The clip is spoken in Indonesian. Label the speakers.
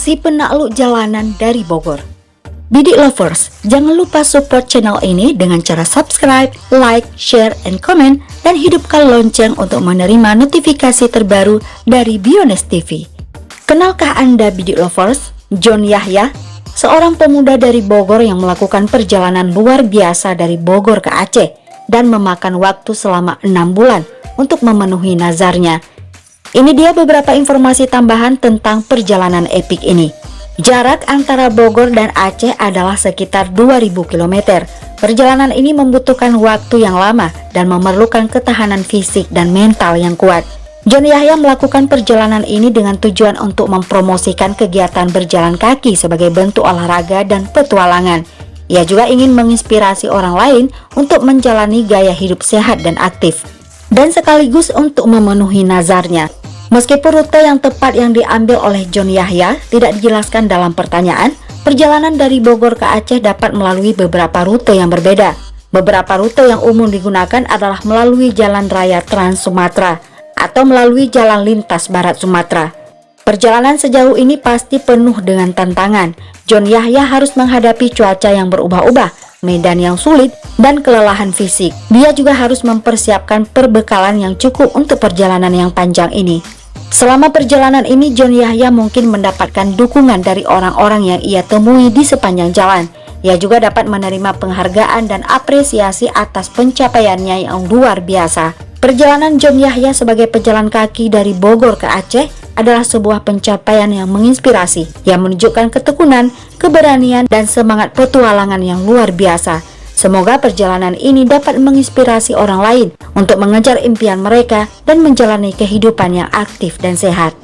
Speaker 1: Si penakluk jalanan dari Bogor. Bidik Lovers, jangan lupa support channel ini dengan cara subscribe, like, share, and comment, dan hidupkan lonceng untuk menerima notifikasi terbaru dari Biones TV. Kenalkah Anda Bidik Lovers? John Yahya, seorang pemuda dari Bogor yang melakukan perjalanan luar biasa dari Bogor ke Aceh dan memakan waktu selama 6 bulan untuk memenuhi nazarnya. Ini dia beberapa informasi tambahan tentang perjalanan epik ini. Jarak antara Bogor dan Aceh adalah sekitar 2000 km. Perjalanan ini membutuhkan waktu yang lama dan memerlukan ketahanan fisik dan mental yang kuat. John Yahya melakukan perjalanan ini dengan tujuan untuk mempromosikan kegiatan berjalan kaki sebagai bentuk olahraga dan petualangan. Ia juga ingin menginspirasi orang lain untuk menjalani gaya hidup sehat dan aktif, dan sekaligus untuk memenuhi nazarnya. Meskipun rute yang tepat yang diambil oleh John Yahya tidak dijelaskan dalam pertanyaan, perjalanan dari Bogor ke Aceh dapat melalui beberapa rute yang berbeda. Beberapa rute yang umum digunakan adalah melalui Jalan Raya Trans Sumatera atau melalui Jalan Lintas Barat Sumatera. Perjalanan sejauh ini pasti penuh dengan tantangan. John Yahya harus menghadapi cuaca yang berubah-ubah, medan yang sulit, dan kelelahan fisik. Dia juga harus mempersiapkan perbekalan yang cukup untuk perjalanan yang panjang ini. Selama perjalanan ini, John Yahya mungkin mendapatkan dukungan dari orang-orang yang ia temui di sepanjang jalan. Ia juga dapat menerima penghargaan dan apresiasi atas pencapaiannya yang luar biasa. Perjalanan John Yahya sebagai pejalan kaki dari Bogor ke Aceh adalah sebuah pencapaian yang menginspirasi, yang menunjukkan ketekunan, keberanian, dan semangat petualangan yang luar biasa. Semoga perjalanan ini dapat menginspirasi orang lain untuk mengejar impian mereka dan menjalani kehidupan yang aktif dan sehat.